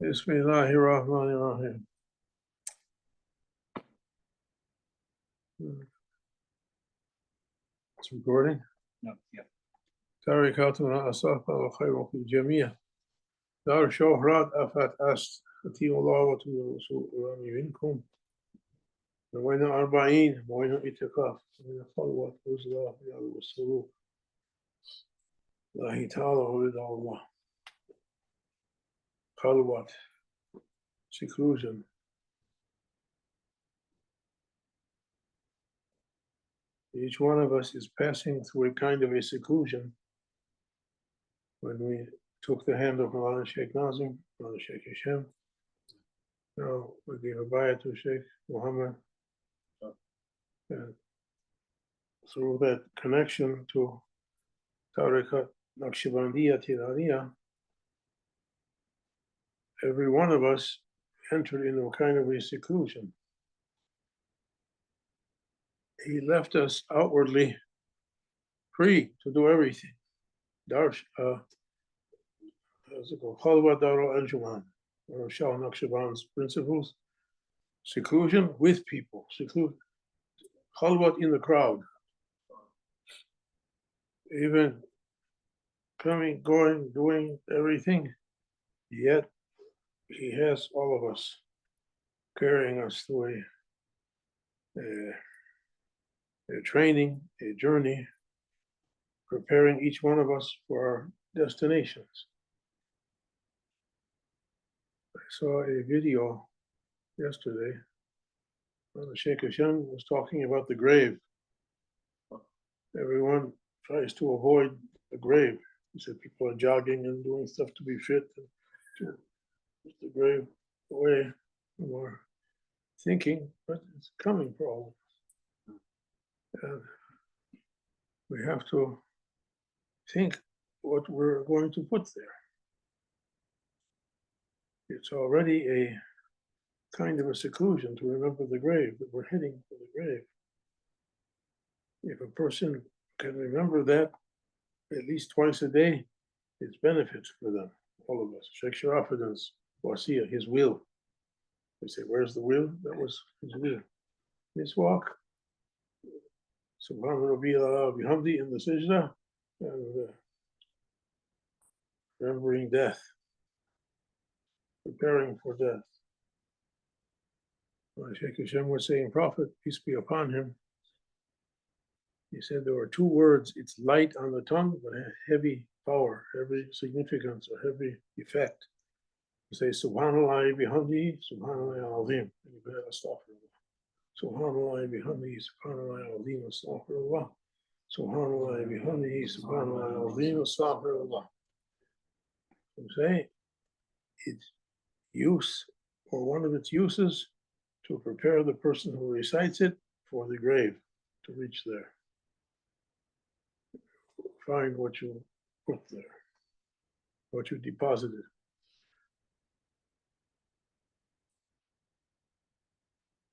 Bismillahirrahmanirrahim. It's recording. No, yeah. تاركاتنا أصافا وخير في الجميع دار شهرات أفات أست أتيوا الله وتوبوا رسول منكم وين 40 وين اعتكاف وين خلوة وزلا والسرور الله تعالى ورضا الله Khalwat, seclusion. Each one of us is passing through a kind of a seclusion. When we took the hand of Maulana Sheikh Nazim, Maulana Sheikh Hashem, now we gave a bayat to Sheikh Muhammad. And through that connection to Tariqat Naqshbandiya Tiraniya, every one of us entered into a kind of a seclusion. He left us outwardly free to do everything. Darsh, Khalwat Darul Anjuman, one of Shah Naqshband's principles, seclusion with people, Khalwat in the crowd. Even coming, going, doing everything, yet he has all of us carrying us through a training, a journey, preparing each one of us for our destinations. I saw a video yesterday. Sheikh Hashem was talking about the grave. Everyone tries to avoid the grave. He said people are jogging and doing stuff to be fit and to put the grave away from our thinking, but it's coming for all of us. And we have to think what we're going to put there. It's already a kind of a seclusion to remember the grave, that we're heading for the grave. If a person can remember that at least twice a day, it's benefits for them, all of us. Sheikh Sharafuddin's wasiya, his will. They say, where's the will? That was his will. Miswak, Subhana Rabbiyal Bihamdi in the Sajda, and remembering death, preparing for death. Sheikh Hashem was saying, Prophet, peace be upon him, he said there were two words, it's light on the tongue, but heavy power, heavy significance, or heavy effect. You say, Subhanallah bihamdihi, Subhanallah azim. Subhanallah bihamdihi, Subhanallah azim, astaghfirullah. Subhanallah bihamdihi, Subhanallah azim, astaghfirullah. You say, its use, or one of its uses, to prepare the person who recites it for the grave, to reach there. Find what you put there, what you deposited.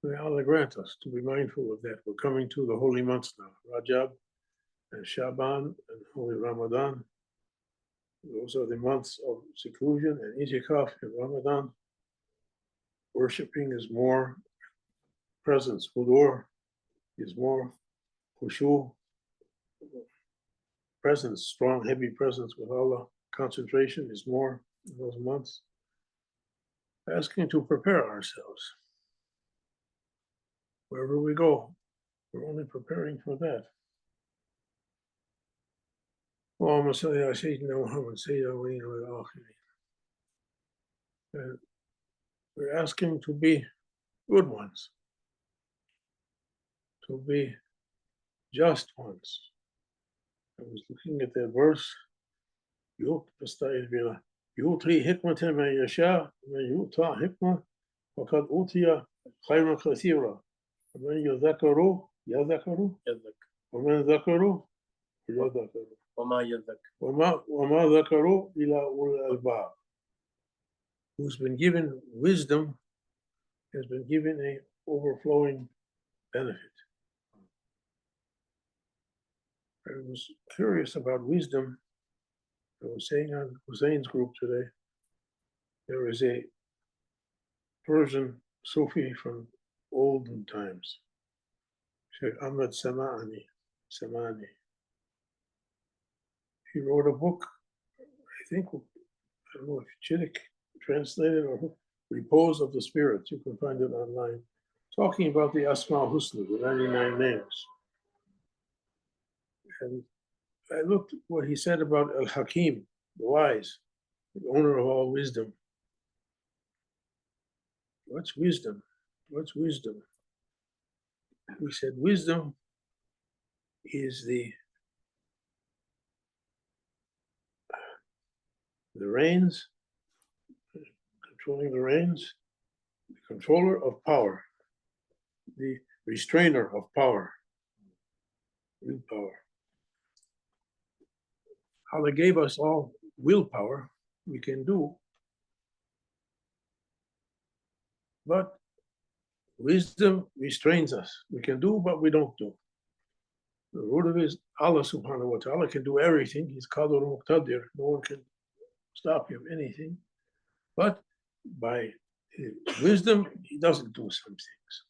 May Allah grant us to be mindful of that. We're coming to the holy months now, Rajab and Shaban and Holy Ramadan. Those are the months of seclusion and itikaf in Ramadan. Worshipping is more presence, hudur is more khushu, presence, strong, heavy presence with Allah. Concentration is more in those months. Asking to prepare ourselves. Wherever we go, we're only preparing for that. Allahumma salli ala Sayyidina Muhammad, Sayyidina Awwalin wal Akhirin. We're asking to be good ones, to be just ones. I was looking at that verse, يُؤْتِي حِكْمَةً مَنْ يَشَاءُ وَمَنْ يُؤْتَى حِكْمَةً فَقَدْ أُوتِيَ خَيْرًا كَثِيرًا وَمَنْ يَذَّكَّرُ وَمَنْ ذَكَرُ يَذَّكَّرُ وَمَا ذَكَرُوا إِلَّا أُولِي الْأَلْبَابِ. Who's been given wisdom has been given a overflowing benefit. I was curious about wisdom. I was saying on Hussein's group today, there is a Persian Sufi from olden times, Shaykh Ahmad Samani. He wrote a book, I think, I don't know if Chittick translated or Repose of the Spirits. You can find it online. Talking about the Asma Husna, the 99 names. And I looked at what he said about Al Hakim, the wise, the owner of all wisdom. What's wisdom? What's wisdom? We said wisdom is the reins, controlling the reins, the controller of power, the restrainer of power, willpower. Allah gave us all willpower, we can do, but wisdom restrains us. We can do, but we don't do. The root of it is Allah subhanahu wa ta'ala can do everything. He's Qadir Muqtadir. No one can stop him anything. But by his wisdom, he doesn't do some things.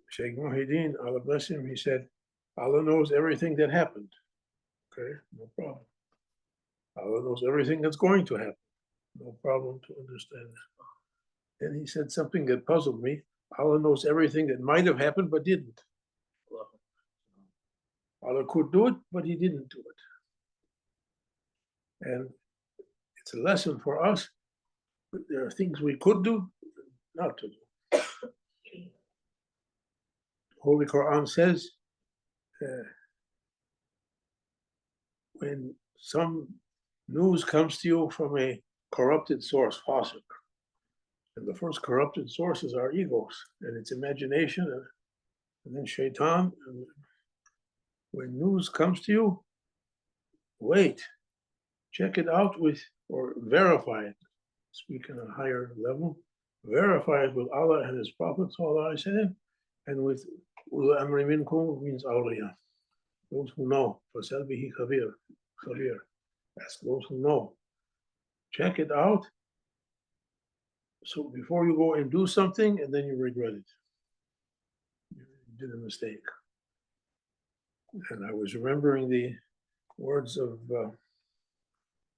Shaykh Muhyiddin, Allah bless him, he said, Allah knows everything that happened. Okay, no problem. Allah knows everything that's going to happen. No problem to understand that. And he said something that puzzled me. Allah knows everything that might have happened but didn't. Allah could do it, but he didn't do it. And it's a lesson for us. There are things we could do, not to do. Holy Quran says, when some news comes to you from a corrupted source, fasiq, and the first corrupted sources are egos and its imagination, and then shaitan. And when news comes to you, wait, check it out with, or verify it, speak on a higher level, verify it with Allah and His Prophet, and with Ul Amri Minkum means awliya, those who know. Fasal bihi khabir, ask those who know. Check it out. So before you go and do something, and then you regret it. You did a mistake. And I was remembering the words of,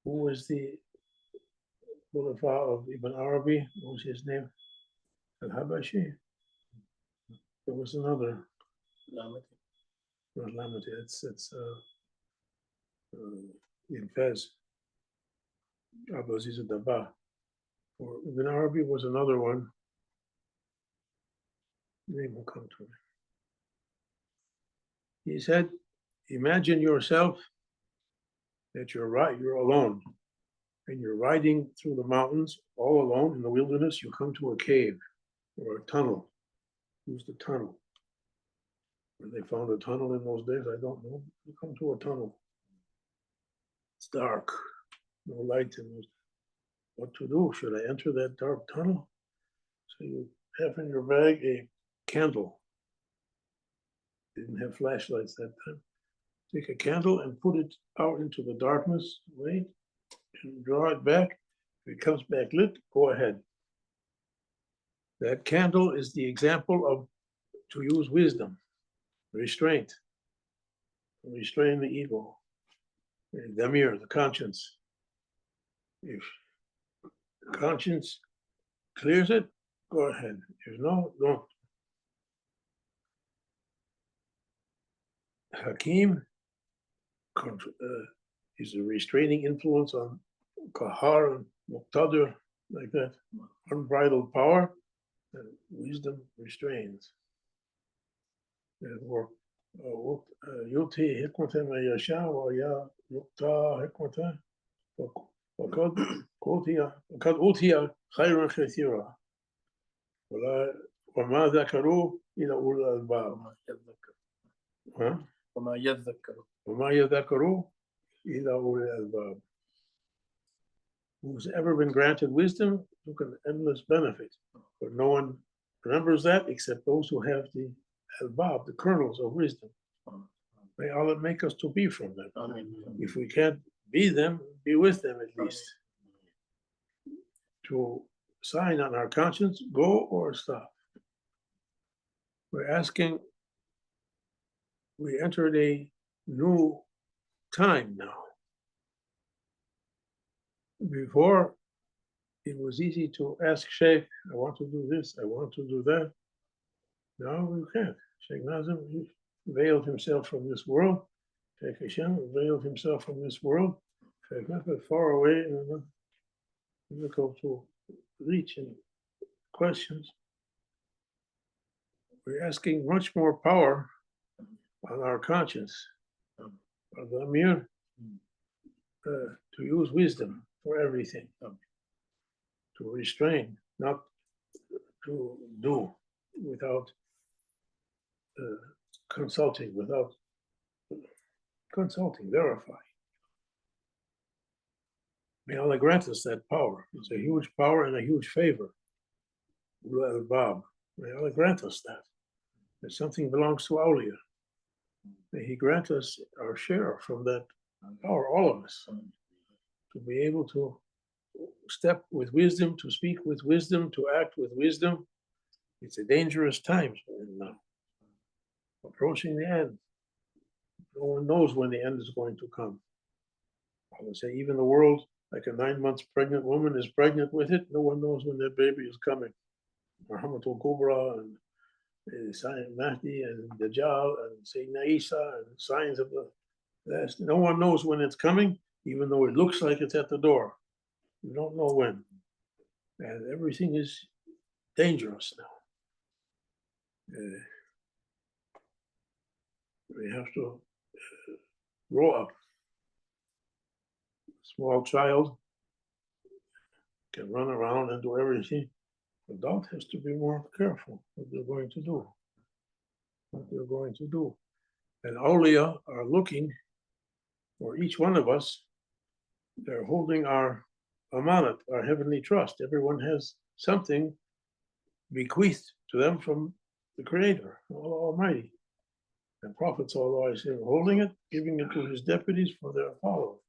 who was the Khulafa of Ibn Arabi? What was his name? Al-Habashi? There was another. Not Lamati, it's in Fez. Abu Aziz al-Dabah. Or Ibn Arabi was another one. The name will come to me. He said, imagine yourself that you're alone, and you're riding through the mountains all alone in the wilderness. You come to a cave or a tunnel. Who's the tunnel? Where they found a tunnel in those days, I don't know. You come to a tunnel. It's dark, no light in those. What to do? Should I enter that dark tunnel? So you have in your bag a candle. Didn't have flashlights that time. Take a candle and put it out into the darkness, wait, and draw it back. If it comes back lit, go ahead. That candle is the example of to use wisdom, restraint, restrain the ego, damir, the conscience. If conscience clears it, go ahead. If no, don't. Hakim is a restraining influence on Kahar and Muqtadir, like that. Unbridled power, and wisdom restrains. Therefore, Yuti hikmatan ma yasha wa yukta hikmatan وقد أوتي خيرا كثيرا وما ذكروا إلى أولي الألباب وما يذكروا إلى أولي الألباب. Who's ever been granted wisdom took an endless benefit, but no one remembers that except those who have the albab, the kernels of wisdom. May Allah make us to be from them. If we can't be them, be with them at least. To sign on our conscience, go or stop. We're asking, we entered a new time now. Before, it was easy to ask Sheikh, I want to do this, I want to do that. Now we can't. Sheikh Nazim veiled himself from this world. Sheikh Hashem veiled himself from this world. Sheikh Nazim far away and difficult to reach in questions. We're asking much more power on our conscience, of the Amir, to use wisdom for everything, to restrain, not to do without consulting, verify. May Allah grant us that power. It's a huge power and a huge favor. Bob, may Allah grant us that. That something belongs to Awliya. May He grant us our share from that power, all of us, to be able to step with wisdom, to speak with wisdom, to act with wisdom. It's a dangerous time now, approaching the end. No one knows when the end is going to come. I would say even the world, like a 9 months pregnant woman is pregnant with it, no one knows when that baby is coming. Rahmatul Kubra and Mahdi and Dajjal and Sayyidina Isa and signs of the last. No one knows when it's coming, even though it looks like it's at the door. You don't know when. And everything is dangerous now. We have to grow up. A small child can run around and do everything. Adult has to be more careful what they're going to do. And awliya are looking for each one of us. They're holding our amanat, our heavenly trust. Everyone has something bequeathed to them from the Creator, Allah Almighty. And prophets, although I say, holding it, giving it to his deputies for their followers.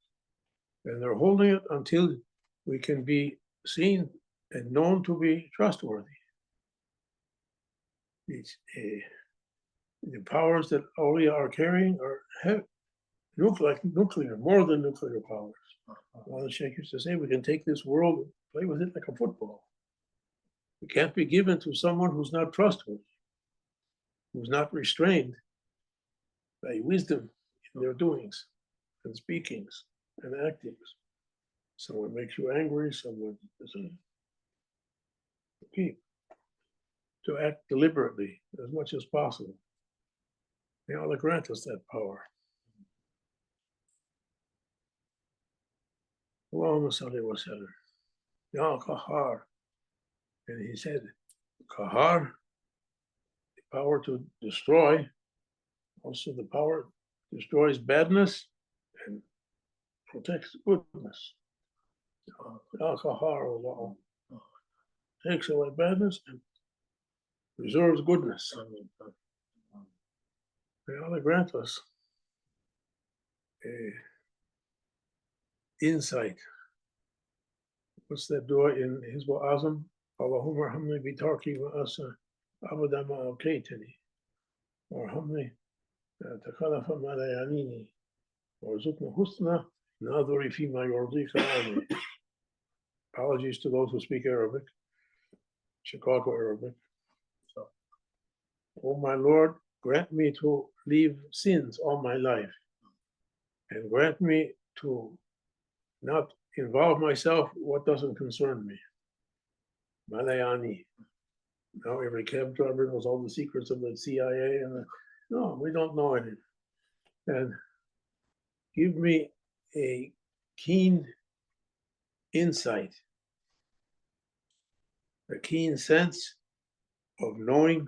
And they're holding it until we can be seen and known to be trustworthy. The powers that awliya are carrying are like nuclear, more than nuclear powers. One of the Shaykh used to say, we can take this world and play with it like a football. It can't be given to someone who's not trustworthy, who's not restrained by wisdom in their doings and speakings and actings. Someone makes you angry, someone doesn't. Keep to act deliberately as much as possible. May Allah grant us that power. Allahumma salli wa sallam. Ya Qahar. And he said, Qahar, the power to destroy, also the power destroys badness and protects goodness. Ya Qahar, Allah takes away badness and preserves goodness. May Allah grant us insight. What's that dua in Hizb al-Azam? Allahumma arhamni bi tarki wa asa abada ma awqaytani warhamni takhalafa ma la yanini warzuqna husna nadhuri fi ma yurdika ani. Apologies to those who speak Arabic, Chicago Arabic. So, oh my Lord, grant me to leave sins all my life and grant me to not involve myself in what doesn't concern me. Malayani. Now every cab driver knows all the secrets of the CIA no, we don't know any. And give me a keen insight, a keen sense of knowing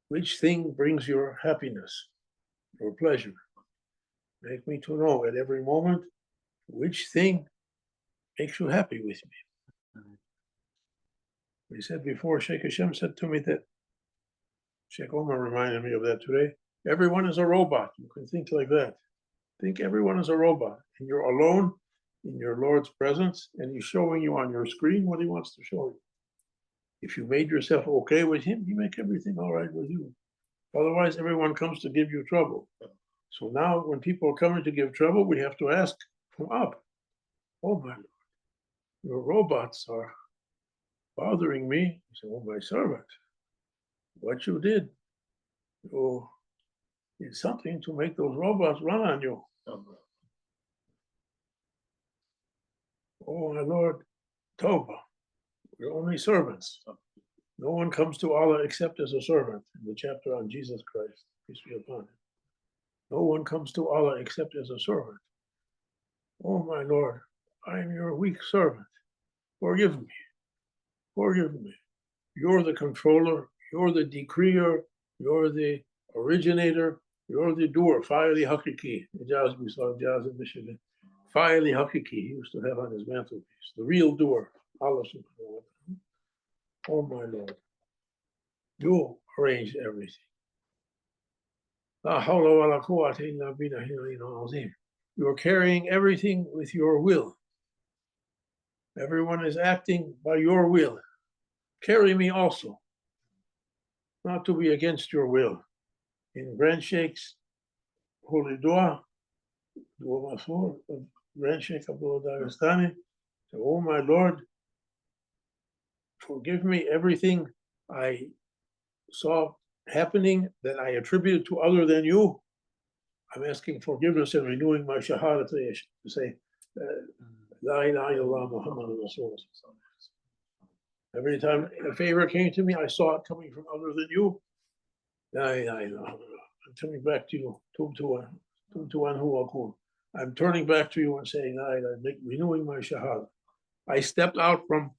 which thing brings your happiness, your pleasure. Make me to know at every moment which thing makes you happy with me. We said before, Sheikh Hashem said to me that, Sheikh Omar reminded me of that today, everyone is a robot. You can think like that. Think everyone is a robot and you're alone in your Lord's presence, and he's showing you on your screen what he wants to show you. If you made yourself okay with him, he make everything all right with you. Otherwise, everyone comes to give you trouble. So now when people are coming to give trouble, we have to ask from up. Oh my Lord, your robots are bothering me. He said, oh my servant, what you did, you did something to make those robots run on you. Oh my Lord, Toba, we're only servants. No one comes to Allah except as a servant, in the chapter on Jesus Christ, peace be upon him. No one comes to Allah except as a servant. Oh my Lord, I am your weak servant. Forgive me. Forgive me. You're the controller, you're the decreer, you're the originator, you're the doer. Fa'ili Hakiki. Ijaz, we saw Ijaz in Michigan. Fa'ili Hakiki, he used to have on his mantelpiece. The real doer. Allah subhanahu wa ta'ala. Oh my Lord. You arranged everything. La hawla wa la quwwata illa billahi al-azim. You're carrying everything with your will. Everyone is acting by your will. Carry me also, not to be against your will. In Grand Sheikh's holy dua Masur of Grand Shaykh Abdul Haqq, oh my Lord, forgive me everything I saw happening that I attributed to other than you. I'm asking forgiveness and renewing my shahada to say, La ilaha illallah Muhammadur Rasulullah. Every time a favor came to me, I saw it coming from other than you. La ilaha illallah. I'm turning back to you. I'm turning back to you and saying, La ilaha, renewing my shahada. I stepped out from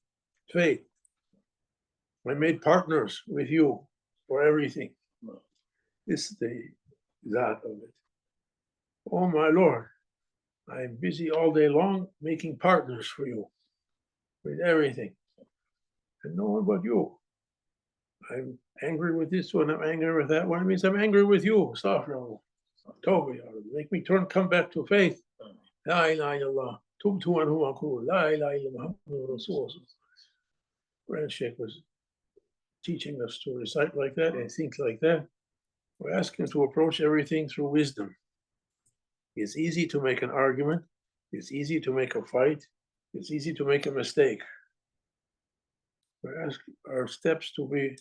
faith. I made partners with you for everything. This is the zat of it. Oh my Lord, I'm busy all day long making partners for you with everything. And no one but you. I'm angry with this one, I'm angry with that one. It means I'm angry with you. Astaghfirullah. Tawbah, make me come back to faith. La ilaha illallah. Tubtu anhu aqul. La ilaha illallah Muhammadur Rasulullah. Grand Sheikh was teaching us to recite like that and think like that. We're asking to approach everything through wisdom. It's easy to make an argument. It's easy to make a fight. It's easy to make a mistake. We're asking our steps to be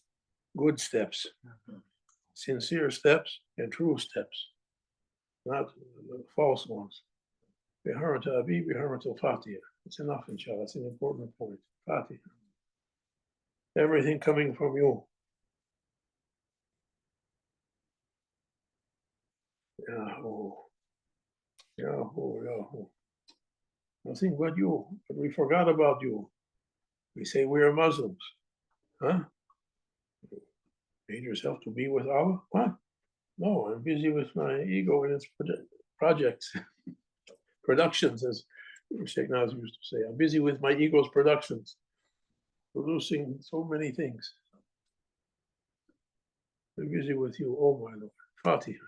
good steps, sincere steps and true steps, not false ones. Biharmata Abi, Biharmata Fatiha. It's enough, inshallah. It's an important point. Fatiha. Everything coming from you. Yahoo. Yahoo, Yahoo. Nothing but you. But we forgot about you. We say we are Muslims. Huh? Made yourself to be with Allah? What? No, I'm busy with my ego and its projects, productions, as Sheikh Nazim used to say. I'm busy with my ego's productions, producing so many things. I'm busy with you, oh my Lord. Fatiha.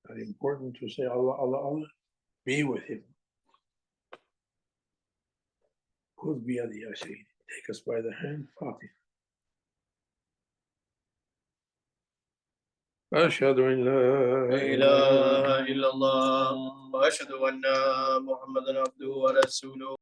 Very important to say Allah, Allah, Allah. Be with him. Khudh biyadi ya Sayyidi. Take us by the hand. Fatiha. أشهد أن لا إله إلا الله وأشهد أن محمدا عبده ورسوله